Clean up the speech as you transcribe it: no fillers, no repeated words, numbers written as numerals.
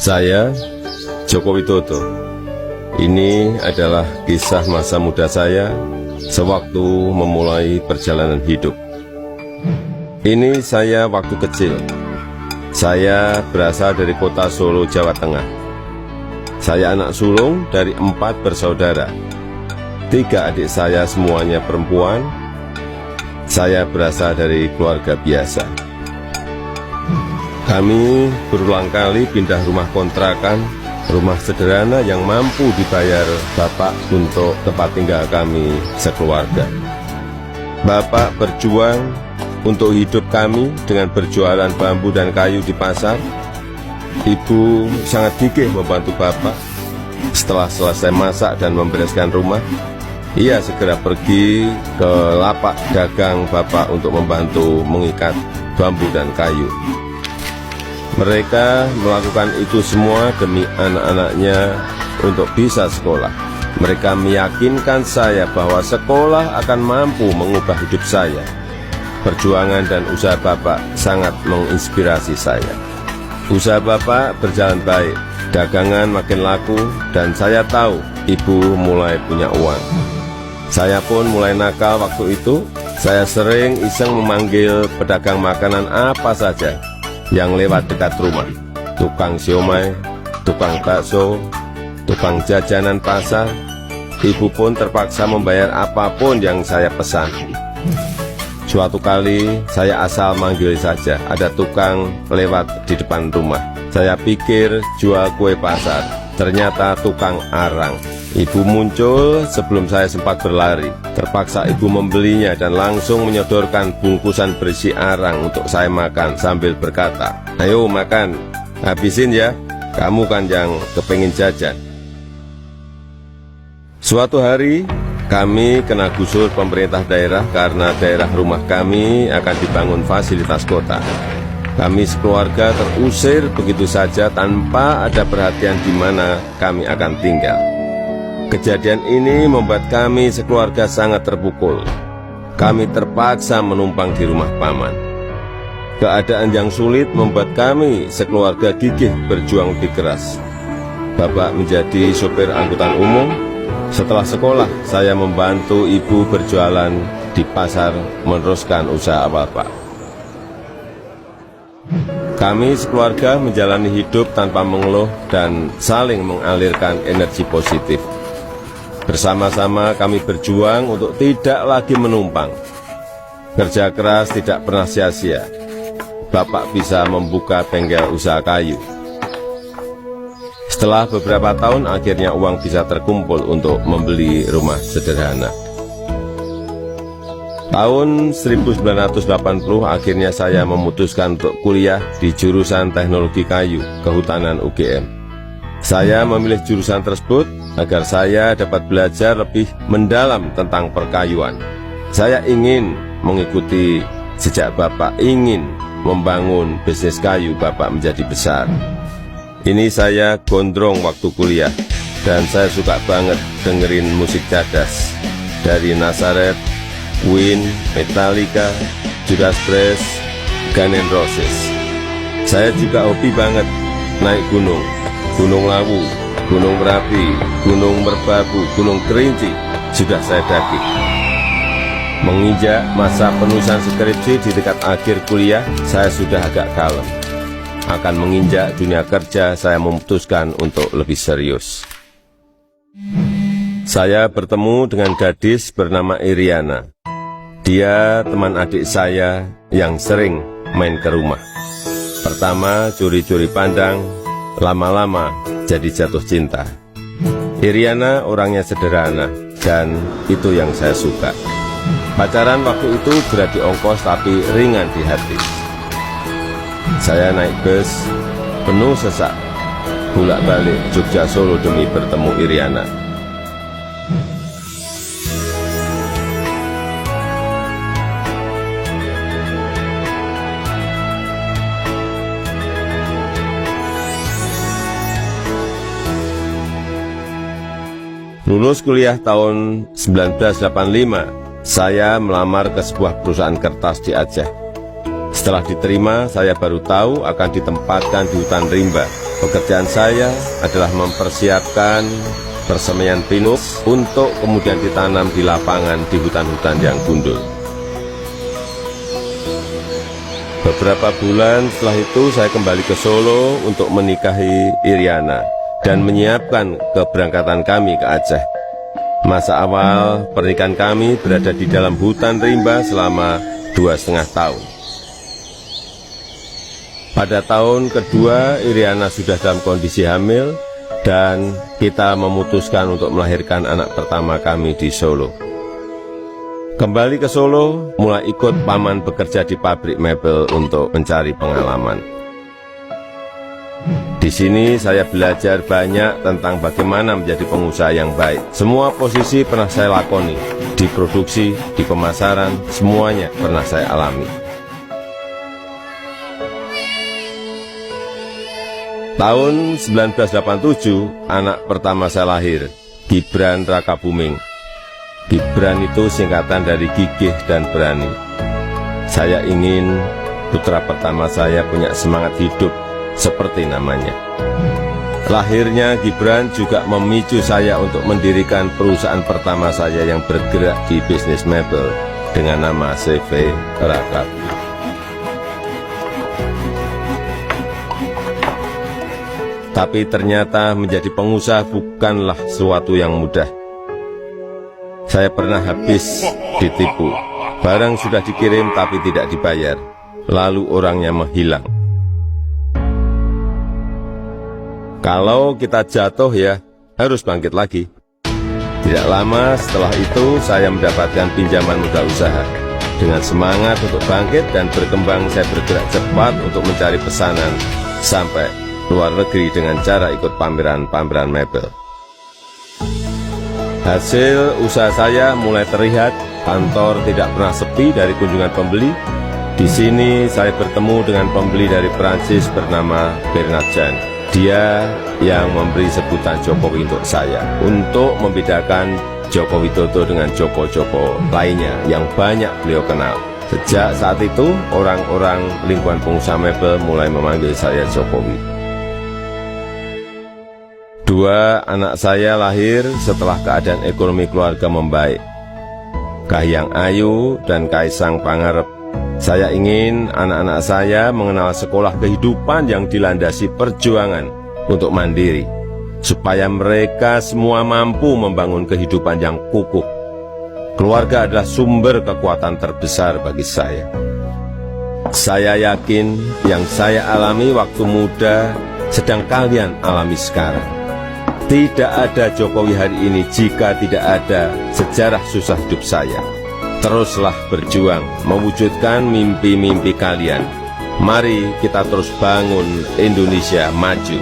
Saya, Joko Widodo. Ini adalah kisah masa muda saya sewaktu memulai perjalanan hidup. Ini saya waktu kecil. Saya berasal dari kota Solo, Jawa Tengah. Saya anak sulung dari 4 bersaudara. 3 adik saya semuanya perempuan. Saya berasal dari keluarga biasa. Kami berulang kali pindah rumah kontrakan, rumah sederhana yang mampu dibayar Bapak untuk tempat tinggal kami sekeluarga. Bapak berjuang untuk hidup kami dengan berjualan bambu dan kayu di pasar. Ibu sangat gigih membantu Bapak. Setelah selesai masak dan membereskan rumah, ia segera pergi ke lapak dagang Bapak untuk membantu mengikat bambu dan kayu. Mereka melakukan itu semua demi anak-anaknya untuk bisa sekolah. Mereka meyakinkan saya bahwa sekolah akan mampu mengubah hidup saya. Perjuangan dan usaha Bapak sangat menginspirasi saya. Usaha Bapak berjalan baik, dagangan makin laku, dan saya tahu Ibu mulai punya uang. Saya pun mulai nakal waktu itu. Saya sering iseng memanggil pedagang makanan apa saja yang lewat dekat rumah. Tukang siomay, tukang bakso, tukang jajanan pasar. Ibu pun terpaksa membayar apapun yang saya pesan. Suatu kali saya asal manggil saja, ada tukang lewat di depan rumah. Saya pikir jual kue pasar, ternyata tukang arang. Ibu muncul sebelum saya sempat berlari. Terpaksa ibu membelinya dan langsung menyodorkan bungkusan berisi arang untuk saya makan sambil berkata, "Ayo makan, habisin ya, kamu kan yang kepingin jajan." Suatu hari kami kena gusur pemerintah daerah karena daerah rumah kami akan dibangun fasilitas kota. Kami sekeluarga terusir begitu saja tanpa ada perhatian di mana kami akan tinggal. Kejadian ini membuat kami sekeluarga sangat terpukul. Kami terpaksa menumpang di rumah paman. Keadaan yang sulit membuat kami sekeluarga gigih berjuang lebih keras. Bapak menjadi sopir angkutan umum. Setelah sekolah, saya membantu ibu berjualan di pasar meneruskan usaha Bapak. Kami sekeluarga menjalani hidup tanpa mengeluh dan saling mengalirkan energi positif. Bersama-sama kami berjuang untuk tidak lagi menumpang. Kerja keras tidak pernah sia-sia. Bapak bisa membuka bengkel usaha kayu. Setelah beberapa tahun, akhirnya uang bisa terkumpul untuk membeli rumah sederhana. Tahun 1980, akhirnya saya memutuskan untuk kuliah di jurusan Teknologi Kayu, Kehutanan UGM. Saya memilih jurusan tersebut agar saya dapat belajar lebih mendalam tentang perkayuan. Saya ingin mengikuti jejak Bapak, ingin membangun bisnis kayu Bapak menjadi besar. Ini saya gondrong waktu kuliah, dan saya suka banget dengerin musik cadas dari Nazareth, Queen, Metallica, Judas Priest, Guns N' Roses. Saya juga hobi banget naik gunung, Gunung Lawu, Gunung Merapi, Gunung Merbabu, Gunung Kerinci, sudah saya daki. Menginjak masa penulisan skripsi di dekat akhir kuliah, saya sudah agak kalem. Akan menginjak dunia kerja, saya memutuskan untuk lebih serius. Saya bertemu dengan gadis bernama Iriana. Dia teman adik saya yang sering main ke rumah. Pertama curi-curi pandang, lama-lama jadi jatuh cinta. Iriana orangnya sederhana, dan itu yang saya suka. Pacaran waktu itu berat di ongkos tapi ringan di hati. Saya naik bus penuh sesak, bolak-balik Jogja Solo demi bertemu Iriana. Lulus kuliah tahun 1985, saya melamar ke sebuah perusahaan kertas di Aceh. Setelah diterima, saya baru tahu akan ditempatkan di hutan rimba Pekerjaan saya adalah mempersiapkan persemaian pinus untuk kemudian ditanam di lapangan di hutan-hutan yang gundul. Beberapa bulan setelah itu saya kembali ke Solo untuk menikahi Iriana dan menyiapkan keberangkatan kami ke Aceh. Masa awal pernikahan kami berada di dalam hutan rimba selama 2,5 tahun. Pada tahun kedua, Iriana sudah dalam kondisi hamil dan kita memutuskan untuk melahirkan anak pertama kami di Solo. Kembali ke Solo, mulai ikut paman bekerja di pabrik mebel untuk mencari pengalaman. Di sini saya belajar banyak tentang bagaimana menjadi pengusaha yang baik. Semua posisi pernah saya lakoni, di produksi, di pemasaran, semuanya pernah saya alami. Tahun 1987, anak pertama saya lahir, Gibran Rakabuming. Gibran itu singkatan dari gigih dan berani. Saya ingin putra pertama saya punya semangat hidup seperti namanya. Lahirnya Gibran juga memicu saya untuk mendirikan perusahaan pertama saya yang bergerak di bisnis mebel dengan nama CV Rakab. Tapi ternyata menjadi pengusaha bukanlah sesuatu yang mudah. Saya pernah habis ditipu. Barang sudah dikirim tapi tidak dibayar. Lalu orangnya menghilang. Kalau kita jatuh ya harus bangkit lagi. Tidak lama setelah itu saya mendapatkan pinjaman modal usaha. Dengan semangat untuk bangkit dan berkembang, saya bergerak cepat untuk mencari pesanan sampai luar negeri dengan cara ikut pameran-pameran mebel. Hasil usaha saya mulai terlihat, kantor tidak pernah sepi dari kunjungan pembeli. Di sini saya bertemu dengan pembeli dari Prancis bernama Bernard Jan. Dia yang memberi sebutan Jokowi untuk saya, untuk membedakan Joko Widodo dengan Joko-Joko lainnya yang banyak beliau kenal. Sejak saat itu, orang-orang lingkungan pengusaha mebel mulai memanggil saya Jokowi. 2 anak saya lahir setelah keadaan ekonomi keluarga membaik. Kahiyang Ayu dan Kaisang Pangarep. Saya ingin anak-anak saya mengenal sekolah kehidupan yang dilandasi perjuangan untuk mandiri, supaya mereka semua mampu membangun kehidupan yang kukuh. Keluarga adalah sumber kekuatan terbesar bagi saya. Saya yakin yang saya alami waktu muda sedang kalian alami sekarang. Tidak ada Jokowi hari ini jika tidak ada sejarah susah hidup saya. Teruslah berjuang, mewujudkan mimpi-mimpi kalian. Mari kita terus bangun Indonesia maju.